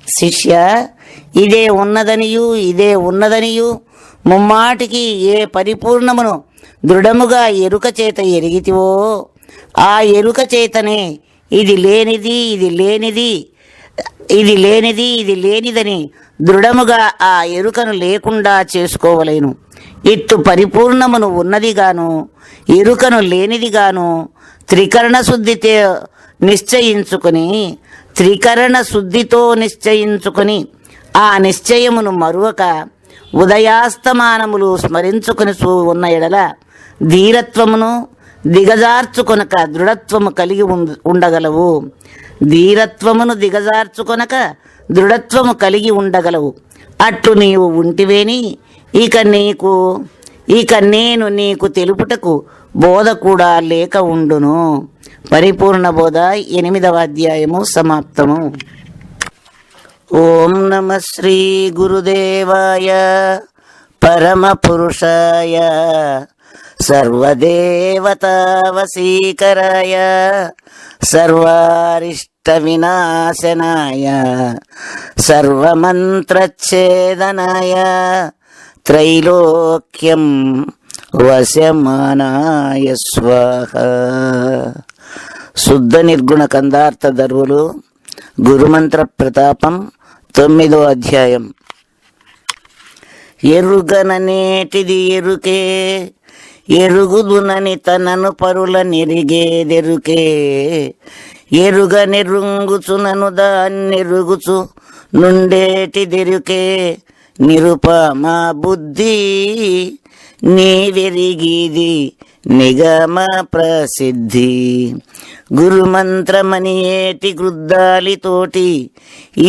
శిష్య, ఇదే ఉన్నదనియు ఇదే ఉన్నదనియు ముమ్మాటికి ఏ పరిపూర్ణమును దృఢముగా ఎరుక చేత ఎరిగితివో ఆ ఎరుక చేతనే ఇది లేనిది ఇది లేనిది ఇది లేనిది ఇది లేనిదని దృఢముగా ఆ ఎరుకను లేకుండా చేసుకోవలేను. ఇట్టు పరిపూర్ణమును ఉన్నదిగాను ఎరుకను లేనిదిగాను త్రికరణ శుద్ధితో నిశ్చయించుకొని ఆ నిశ్చయమును మరువక ఉదయాస్తమానములు స్మరించుకొని ఉన్న ఎడల ధీరత్వమును దిగజార్చుకొనక దృఢత్వము కలిగి ఉండగలవు. ధీరత్వమును దిగజార్చుకొనక దృఢత్వము కలిగి ఉండగలవు. అట్లు నీవు ఉంటివేని ఇక నేను నీకు తెలుపుటకు బోధ కూడా లేక ఉండును. పరిపూర్ణ బోధ 8వ అధ్యాయము సమాప్తము. ఓం నమ శ్రీ గురుదేవాయ పరమ పురుషాయ సర్వదేవతావసీకరాయ సర్వారిష్ట వినాశనాయ సర్వమంత్రచ్ఛేదనాయ త్రైలోక్యం వశమానాయ స్వాహ. శుద్ధ నిర్గుణ కందార్థ దర్వులు గురుమంత్ర ప్రతాపం 9వ అధ్యాయం. ఎరుగననేటిది ఎరుకే ఎరుగుదునని తనను పరుల నెరిగేదెరుకే ఎరుగనెరుంగుచునను దాన్నెరుగుచు నుండేటిదెరుకే నిరుపమా బుద్ధి నీవెరిగిది నిగమ ప్రసిద్ధి. గురుమంత్రమని ఏటి గృద్దాలితోటి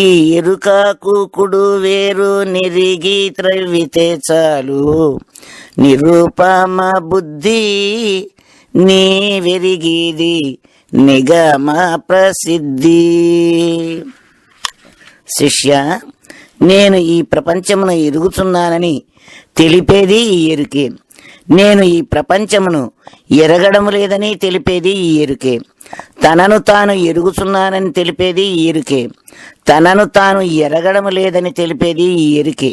ఈ ఎరుకాకు కుడు వేరు నిరిగి త్రవితే చాలు నిరుపమ బుద్ధి నీవెరిగిది నిగమ ప్రసిద్ధి. శిష్య, నేను ఈ ప్రపంచమును ఎరుగుచున్నానని తెలిపేది ఈ ఎరుకే. నేను ఈ ప్రపంచమును ఎరగడము లేదని తెలిపేది ఈ ఎరుకే. తనను తాను ఎరుగుచున్నానని తెలిపేది ఈ ఎరుకే. తనను తాను ఎరగడము లేదని తెలిపేది ఈ ఎరుకే.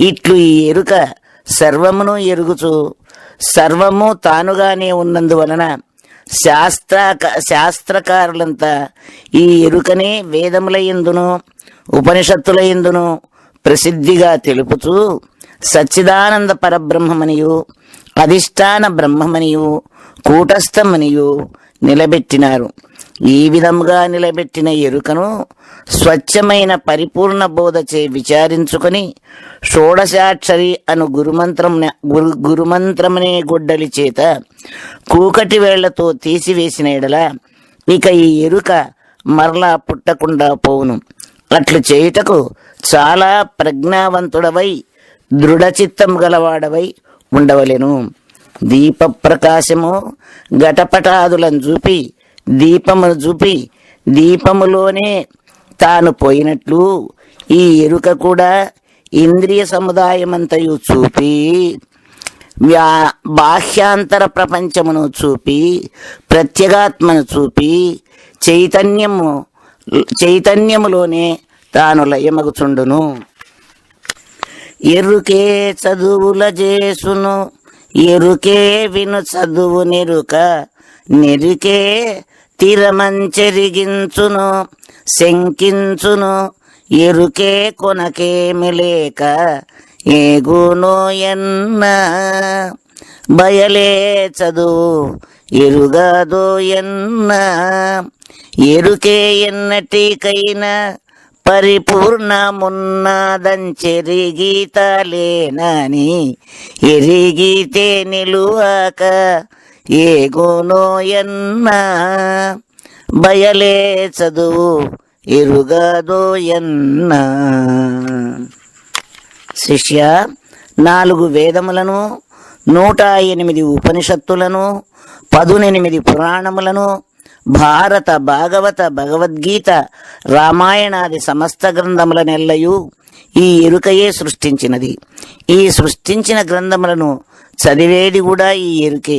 ఇట్లు ఈ ఎరుక సర్వమును ఎరుగుచు సర్వము తానుగానే ఉన్నందువలన శాస్త్రకారులంతా ఈ ఎరుకనే వేదముల యందును ఉపనిషత్తుల యందును ప్రసిద్ధిగా తెలుపుతూ సచ్చిదానంద పరబ్రహ్మమనియు అధిష్టాన బ్రహ్మమనియు కూటస్థమనియు నిలబెట్టినారు. ఈ విధముగా నిలబెట్టిన ఎరుకను స్వచ్ఛమైన పరిపూర్ణ బోధచే విచారించుకొని షోడశాక్షరి అను గురుమంత్రమునే గొడ్డలి చేత కూకటి వేళ్లతో తీసివేసిన ఎడల ఇక ఈ ఎరుక మరలా పుట్టకుండా పోవును. అట్లు చేయుటకు చాలా ప్రజ్ఞావంతుడవై దృఢచిత్తం గలవాడవై ఉండవలెను. దీప ప్రకాశము ఘటపటాదులను చూపి దీపములోనే తాను పోయినట్లు ఈ ఎరుక కూడా ఇంద్రియ సముదాయమంతయు చూపి బాహ్యాంతర ప్రపంచమును చూపి ప్రత్యేగాత్మను చూపి చైతన్యములోనే తాను లయమగుచుండును. ఎరుకే చదువుల చేసును ఎరుకే విను చదువు నెరుకే తిరమంచెరిగించును శంకించును ఎరుకే కొనకేమి లేక ఏగునో ఎన్న బయలే చదువు ఎరుగదో ఎన్న ఎరుకే ఎన్నటికైనా పరిపూర్ణమున్నదంచెరిగితలేనని ఎరిగితే నిలువక ఏగునో ఎన్న బయలే చదువు ఎరుగదో ఎన్న. శిష్య, 4 వేదములను 108 ఉపనిషత్తులను 18 పురాణములను భారత భాగవత భగవద్గీత రామాయణాది సమస్త గ్రంథముల నెల్లయు ఈ ఎరుకయే సృష్టించినది. ఈ సృష్టించిన గ్రంథములను చదివేది కూడా ఈ ఎరుకే,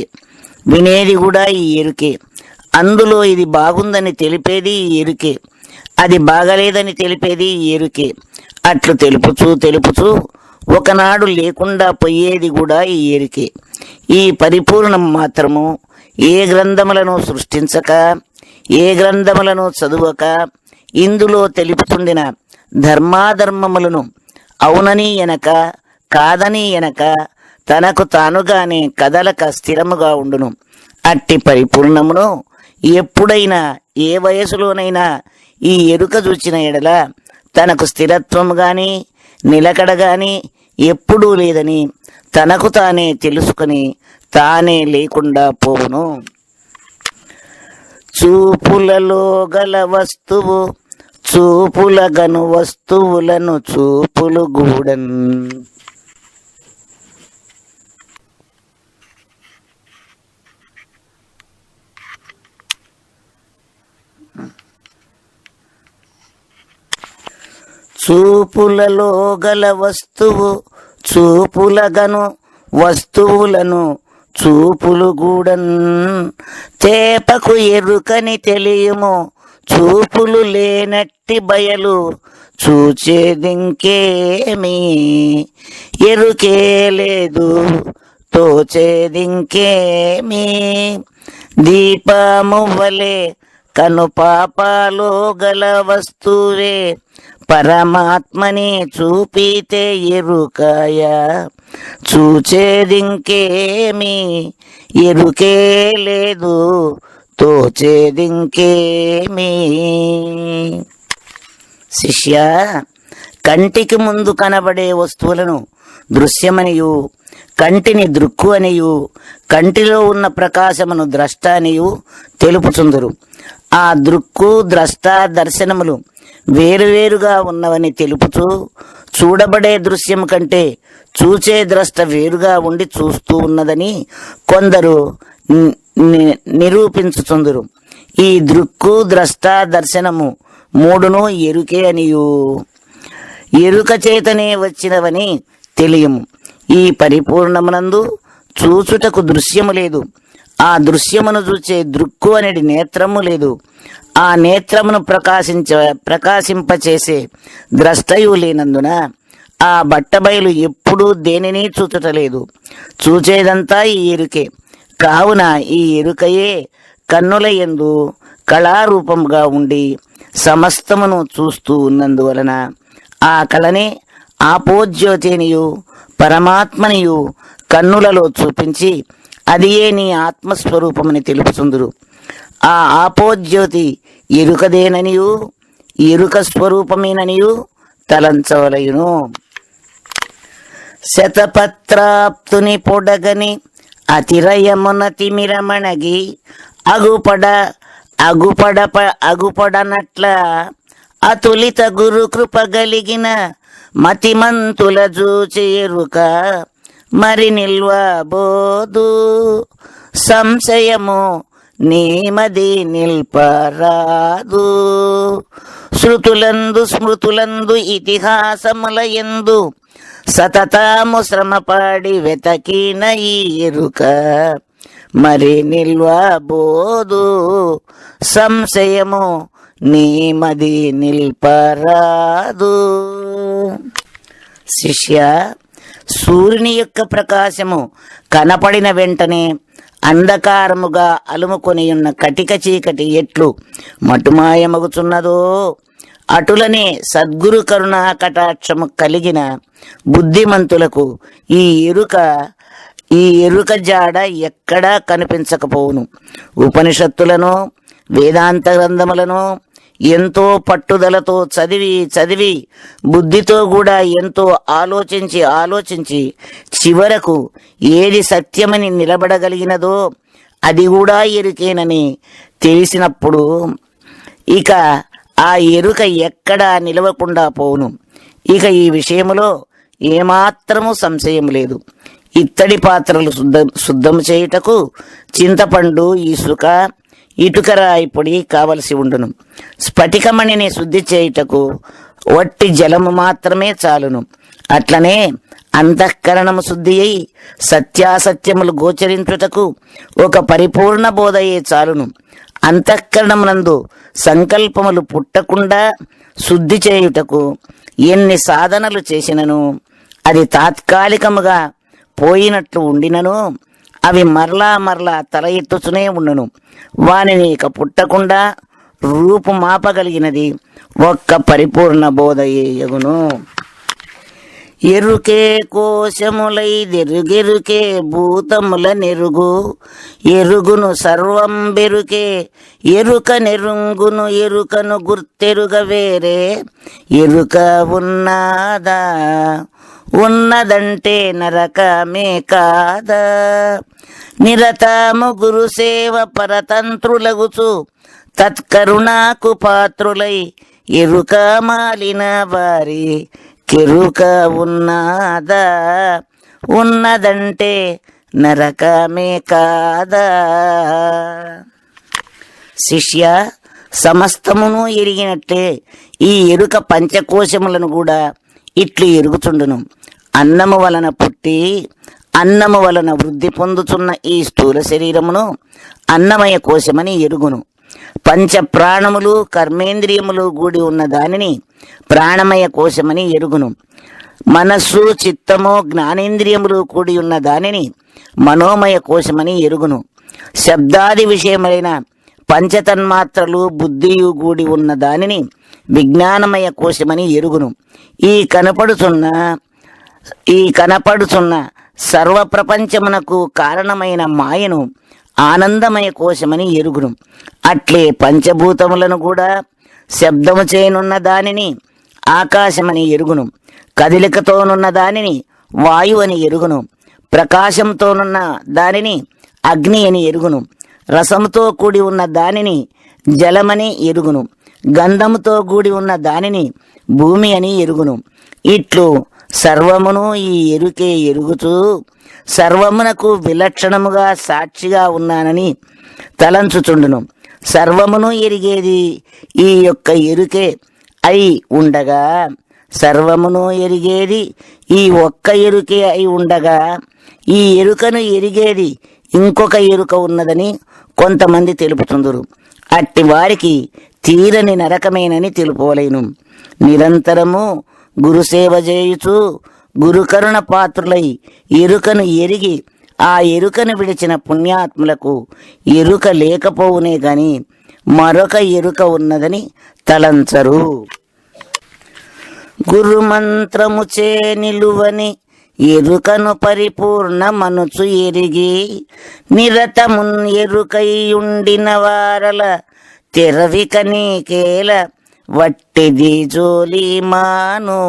వినేది కూడా ఈ ఎరుకే. అందులో ఇది బాగుందని తెలిపేది ఈ ఎరుకే. అది బాగలేదని తెలిపేది ఈ ఎరుకే. అట్లు తెలుపుచూ ఒకనాడు లేకుండా పోయేది కూడా ఈ ఎరుకే. ఈ పరిపూర్ణం మాత్రము ఏ గ్రంథములను సృష్టించక, ఏ గ్రంథములను చదువక, ఇందులో తెలుపుతుండిన ధర్మాధర్మములను అవునని ఎనక కాదని ఎనక తనకు తానుగానే కదలక స్థిరముగా ఉండును. అట్టి పరిపూర్ణమును ఎప్పుడైనా ఏ వయసులోనైనా ఈ ఎరుక చూచిన ఎడల తనకు స్థిరత్వం గాని నిలకడ గాని ఎప్పుడూ లేదని తనకు తానే తెలుసుకుని తానే లేకుండా పోవును. చూపులలో గల వస్తువు చూపులగను వస్తువులను చూపులు గూడన్. చూపులలో గల వస్తువు చూపులగను వస్తువులను చూపులు గూడన్. తేపకు ఎరుకని తెలియము చూపులు లేనట్టి బయలు చూచేదింకేమి. ఎరుకే లేదు తోచేదింకేమి. దీపము వలె కను పాపాలో గల వస్తువే పరమాత్మని చూపితే ఎరుకాయ చూచేదింకేమి. ఎరుకే లేదు తోచేదింకేమి. శిష్య, కంటికి ముందు కనబడే వస్తువులను దృశ్యమనియు, కంటిని దృక్కు అనియు, కంటిలో ఉన్న ప్రకాశమును ద్రష్ట అనియు తెలుపుచుందురు. ఆ దృక్కు ద్రష్ట దర్శనములు వేరువేరుగా ఉన్నవని తెలుపుతూ, చూడబడే దృశ్యం కంటే చూచే ద్రష్ట వేరుగా ఉండి చూస్తూ ఉన్నదని కొందరు నిరూపించుచుందురు. ఈ దృక్కు ద్రష్ట దర్శనము మూడును ఎరుకే అనియు, ఎరుక చేతనే వచ్చినవని తెలియము. ఈ పరిపూర్ణమునందు చూచుటకు దృశ్యము లేదు. ఆ దృశ్యమును చూచే దృక్కు అనేది నేత్రము లేదు. ఆ నేత్రమును ప్రకాశింపచేసే ద్రష్టయు లేనందున ఆ బట్టబయలు ఎప్పుడూ దేనిని చూచుటలేదు. చూచేదంతా ఈ ఎరుకే. కావున ఈ ఎరుకయే కన్నుల యందు కళారూపముగా ఉండి సమస్తమును చూస్తూ ఉన్నందువలన ఆ కళనే ఆపోజ్యోతినియు పరమాత్మనియు కన్నులలో చూపించి అదియే నీ ఆత్మస్వరూపమని తెలుపుచుందురు. ఆ ఆపోజ్యోతి ఎరుకదేననియు ఎరుక స్వరూపమేననియు తలంచవలయును. శతపత్రాప్తుని పొడగని అతిరయమున తిమిరమణగి అగుపడనట్ల అతులిత గురు కృప గలిగిన మతిమంతుల జూచి ఎరుక మరి నిల్వబోదు. సంశయము నీమది నిల్పరాదు. శృతులందు స్మృతులందు ఇతిహాసముల యందు సతతము శ్రమపడి వెతకిన ఈ ఎరుక మరి నిల్వబోదు. సంశయము నీమది నిల్పరాదు. శిష్య, సూర్యుని యొక్క ప్రకాశము కనపడిన వెంటనే అంధకారముగా అలుముకొని ఉన్న కటిక చీకటి ఎట్లు మటుమాయమగుచున్నదో అటులనే సద్గురు కరుణా కటాక్షము కలిగిన బుద్ధిమంతులకు ఈ ఎరుక జాడ ఎక్కడా కనిపించకపోవును. ఉపనిషత్తులను వేదాంత గ్రంథములను ఎంతో పట్టుదలతో చదివి బుద్ధితో కూడా ఎంతో ఆలోచించి చివరకు ఏది సత్యమని నిలబడగలిగినదో అది కూడా ఎరుకేనని తెలిసినప్పుడు ఇక ఆ ఎరుక ఎక్కడా నిలవకుండా పోవును. ఇక ఈ విషయములో ఏమాత్రము సంశయం లేదు. ఇత్తడి పాత్రలు శుద్ధము చేయుటకు చింతపండు, ఇసుక, ఇటుకరాయి పొడి కావలసి ఉండును. స్ఫటికమణిని శుద్ధి చేయుటకు వట్టి జలము మాత్రమే చాలును. అట్లనే అంతఃకరణము శుద్ధి అయి సత్యాసత్యములు గోచరించుటకు ఒక పరిపూర్ణ బోధయే చాలును. అంతఃకరణమునందు సంకల్పములు పుట్టకుండా శుద్ధి చేయుటకు ఎన్ని సాధనలు చేసినను అది తాత్కాలికముగా పోయినట్లు ఉండినను అవి మరలా మరలా తల ఎత్తుచునే ఉండును. వానిని ఇక పుట్టకుండా రూపుమాపగలిగినది ఒక్క పరిపూర్ణ బోధయేయగును. ఎరుకే కోశములై దెరుగెరుకే భూతముల నెరుగు ఎరుగును సర్వం బెరుకే ఎరుక నెరుంగును ఎరుకను గుర్తెరుగ వేరే ఎరుక ఉన్నదా ఉన్నదంటే నరకమే కాదా నిరతము గురు సేవ పరతంత్రులగుచు తత్కరుణాకు పాత్రులై ఎరుక మాలిన వారి కెరుక ఉన్నదా ఉన్నదంటే నరకమే కాదా. శిష్య, సమస్తమును ఎరిగినట్లే ఈ ఎరుక పంచకోశములను కూడా ఇట్లు ఎరుగుచుండును. అన్నము వలన పుట్టి అన్నము వలన వృద్ధి పొందుతున్న ఈ స్థూల శరీరమును అన్నమయ కోశమని ఎరుగును. పంచ ప్రాణములు కర్మేంద్రియములు కూడి ఉన్న దానిని ప్రాణమయ కోశమని ఎరుగును. మనస్సు చిత్తము జ్ఞానేంద్రియములు కూడి ఉన్న దానిని మనోమయ కోశమని ఎరుగును. శబ్దాది విషయమైన పంచతన్మాత్రలు బుద్ధియు కూడి ఉన్న దానిని విజ్ఞానమయ కోశమని ఎరుగును. ఈ కనపడుచున్న సర్వప్రపంచమునకు కారణమైన మాయను ఆనందమయ కోశమని ఎరుగును. అట్లే పంచభూతములను కూడా శబ్దము చేయనున్న దానిని ఆకాశమని ఎరుగును. కదలికతోనున్న దానిని వాయువు అని ఎరుగును. ప్రకాశంతోనున్న దానిని అగ్ని అని ఎరుగును. రసముతో కూడి ఉన్న దానిని జలమని ఎరుగును. గంధముతో కూడి ఉన్న దానిని భూమి అని ఎరుగును. ఇట్లు సర్వమును ఈ ఎరుకే ఎరుగుతూ సర్వమునకు విలక్షణముగా సాక్షిగా ఉన్నానని తలంచుచుండును. సర్వమును ఎరిగేది ఈ యొక్క ఎరుకే అయి ఉండగా సర్వమును ఎరిగేది ఈ ఒక్క ఎరుకే అయి ఉండగా ఈ ఎరుకను ఎరిగేది ఇంకొక ఎరుక ఉన్నదని కొంతమంది తెలుపుతుందురు. అట్టి వారికి తీరని నరకమేనని తెలుపవలేను. నిరంతరము గురుసేవ చేయుచు గురుకరుణ పాత్రులై ఎరుకను ఎరిగి ఆ ఎరుకను విడిచిన పుణ్యాత్ములకు ఎరుక లేకపోవునే గాని మరొక ఎరుక ఉన్నదని తలంచరు. గురుమంత్రము చే నిలువని ఎరుకను పరిపూర్ణమనుచు ఎరిగి నిరతమున్ ఎరుకై ఉండిన వారల తెరవిక నీకేల వట్టిది జోలి మాను.